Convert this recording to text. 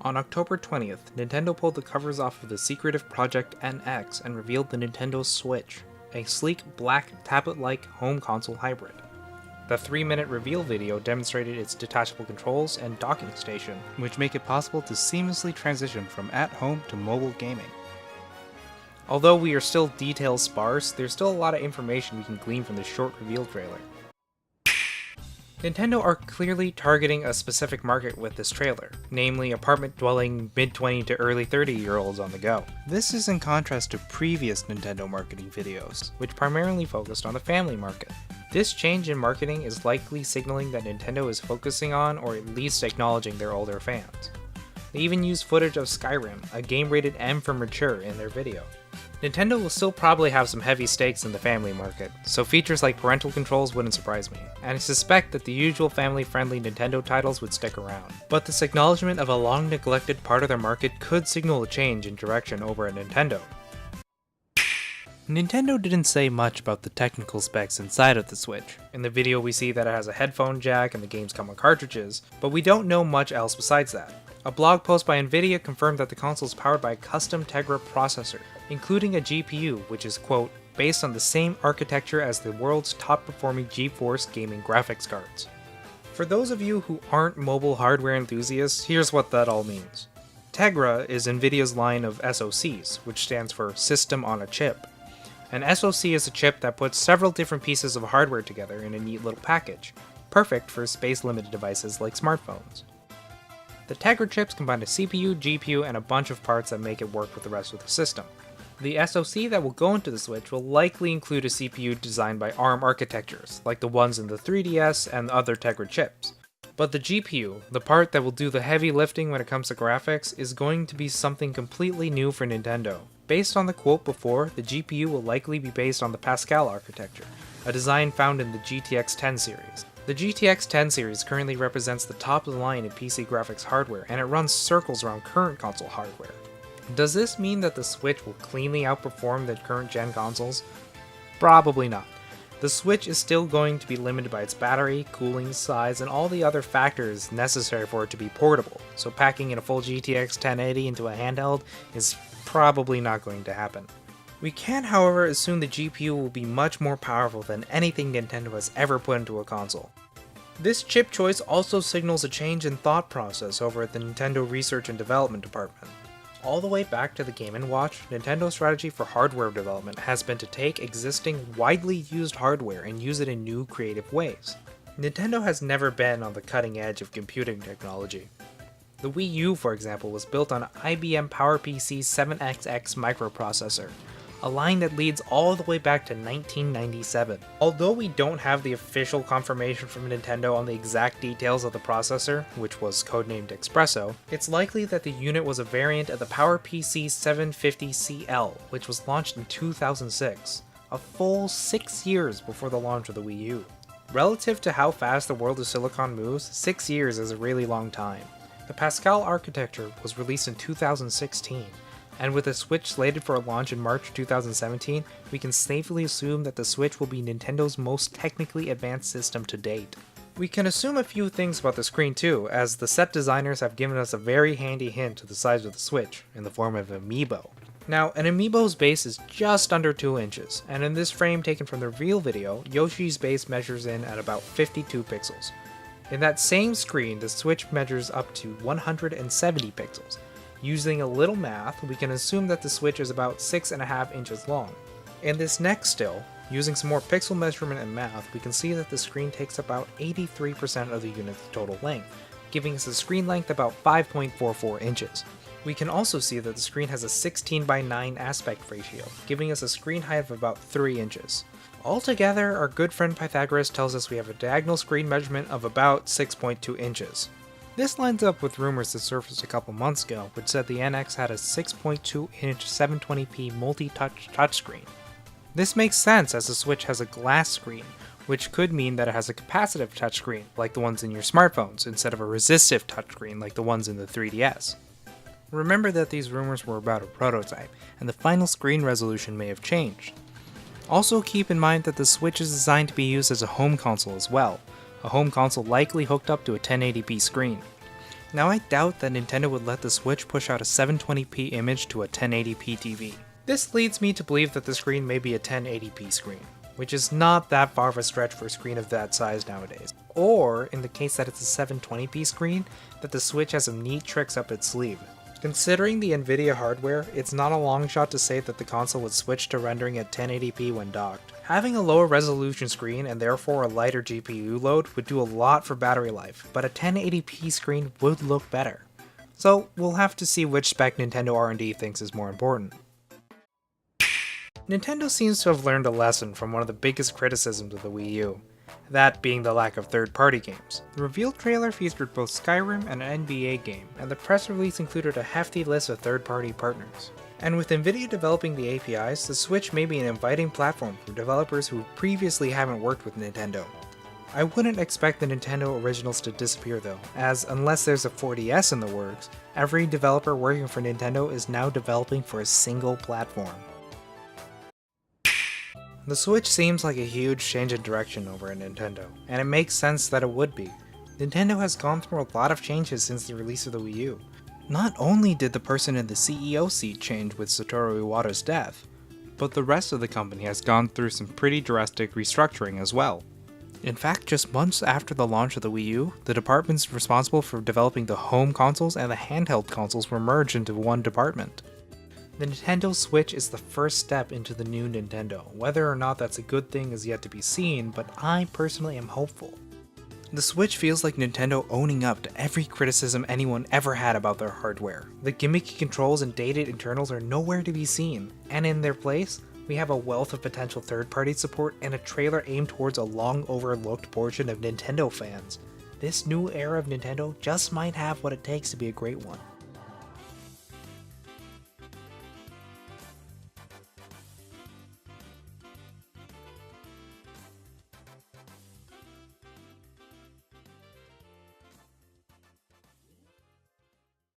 On October 20th, Nintendo pulled the covers off of the secretive Project NX and revealed the Nintendo Switch, a sleek, black, tablet-like home console hybrid. The 3-minute reveal video demonstrated its detachable controls and docking station, which make it possible to seamlessly transition from at-home to mobile gaming. Although we are still detail sparse, there's still a lot of information we can glean from this short reveal trailer. Nintendo are clearly targeting a specific market with this trailer, namely apartment-dwelling mid-20 to early 30-year-olds on the go. This is in contrast to previous Nintendo marketing videos, which primarily focused on the family market. This change in marketing is likely signaling that Nintendo is focusing on, or at least acknowledging, their older fans. They even used footage of Skyrim, a game rated M for mature, in their video. Nintendo will still probably have some heavy stakes in the family market, so features like parental controls wouldn't surprise me, and I suspect that the usual family-friendly Nintendo titles would stick around. But this acknowledgement of a long-neglected part of their market could signal a change in direction over at Nintendo. Nintendo didn't say much about the technical specs inside of the Switch. In the video we see that it has a headphone jack and the games come on cartridges, but we don't know much else besides that. A blog post by Nvidia confirmed that the console is powered by a custom Tegra processor, including a GPU which is, quote, based on the same architecture as the world's top-performing GeForce gaming graphics cards. For those of you who aren't mobile hardware enthusiasts, here's what that all means. Tegra is Nvidia's line of SoCs, which stands for System on a Chip. An SoC is a chip that puts several different pieces of hardware together in a neat little package, perfect for space-limited devices like smartphones. The Tegra chips combine a CPU, GPU, and a bunch of parts that make it work with the rest of the system. The SoC that will go into the Switch will likely include a CPU designed by ARM architectures, like the ones in the 3DS and other Tegra chips. But the GPU, the part that will do the heavy lifting when it comes to graphics, is going to be something completely new for Nintendo. Based on the quote before, the GPU will likely be based on the Pascal architecture, a design found in the GTX 10 series. The GTX 10 series currently represents the top of the line in PC graphics hardware, and it runs circles around current console hardware. Does this mean that the Switch will cleanly outperform the current gen consoles? Probably not. The Switch is still going to be limited by its battery, cooling, size, and all the other factors necessary for it to be portable, so packing in a full GTX 1080 into a handheld is probably not going to happen. We can, however, assume the GPU will be much more powerful than anything Nintendo has ever put into a console. This chip choice also signals a change in thought process over at the Nintendo Research and Development Department. All the way back to the Game & Watch, Nintendo's strategy for hardware development has been to take existing, widely used hardware and use it in new, creative ways. Nintendo has never been on the cutting edge of computing technology. The Wii U, for example, was built on an IBM PowerPC 7XX microprocessor, a line that leads all the way back to 1997. Although we don't have the official confirmation from Nintendo on the exact details of the processor, which was codenamed Espresso, it's likely that the unit was a variant of the PowerPC 750CL, which was launched in 2006, a full 6 years before the launch of the Wii U. Relative to how fast the world of Silicon moves, 6 years is a really long time. The Pascal architecture was released in 2016, and with the Switch slated for a launch in March 2017, we can safely assume that the Switch will be Nintendo's most technically advanced system to date. We can assume a few things about the screen too, as the set designers have given us a very handy hint to the size of the Switch, in the form of an amiibo. Now, an amiibo's base is just under 2 inches, and in this frame taken from the real video, Yoshi's base measures in at about 52 pixels. In that same screen, the Switch measures up to 170 pixels. Using a little math, we can assume that the Switch is about 6.5 inches long. In this next still, using some more pixel measurement and math, we can see that the screen takes about 83% of the unit's total length, giving us a screen length about 5.44 inches. We can also see that the screen has a 16:9 aspect ratio, giving us a screen height of about 3 inches. Altogether, our good friend Pythagoras tells us we have a diagonal screen measurement of about 6.2 inches. This lines up with rumors that surfaced a couple months ago, which said the NX had a 6.2-inch 720p multi-touch touchscreen. This makes sense as the Switch has a glass screen, which could mean that it has a capacitive touchscreen, like the ones in your smartphones, instead of a resistive touchscreen like the ones in the 3DS. Remember that these rumors were about a prototype, and the final screen resolution may have changed. Also keep in mind that the Switch is designed to be used as a home console as well, a home console likely hooked up to a 1080p screen. Now I doubt that Nintendo would let the Switch push out a 720p image to a 1080p TV. This leads me to believe that the screen may be a 1080p screen, which is not that far of a stretch for a screen of that size nowadays. Or, in the case that it's a 720p screen, that the Switch has some neat tricks up its sleeve. Considering the Nvidia hardware, it's not a long shot to say that the console would switch to rendering at 1080p when docked. Having a lower resolution screen and therefore a lighter GPU load would do a lot for battery life, but a 1080p screen would look better. So we'll have to see which spec Nintendo R&D thinks is more important. Nintendo seems to have learned a lesson from one of the biggest criticisms of the Wii U, that being the lack of third-party games. The reveal trailer featured both Skyrim and an NBA game, and the press release included a hefty list of third-party partners. And with Nvidia developing the APIs, the Switch may be an inviting platform for developers who previously haven't worked with Nintendo. I wouldn't expect the Nintendo originals to disappear though, as unless there's a 4DS in the works, every developer working for Nintendo is now developing for a single platform. The Switch seems like a huge change in direction over at Nintendo, and it makes sense that it would be. Nintendo has gone through a lot of changes since the release of the Wii U. Not only did the person in the CEO seat change with Satoru Iwata's death, but the rest of the company has gone through some pretty drastic restructuring as well. In fact, just months after the launch of the Wii U, the departments responsible for developing the home consoles and the handheld consoles were merged into one department. The Nintendo Switch is the first step into the new Nintendo. Whether or not that's a good thing is yet to be seen, but I personally am hopeful. The Switch feels like Nintendo owning up to every criticism anyone ever had about their hardware. The gimmicky controls and dated internals are nowhere to be seen, and in their place, we have a wealth of potential third-party support and a trailer aimed towards a long overlooked portion of Nintendo fans. This new era of Nintendo just might have what it takes to be a great one.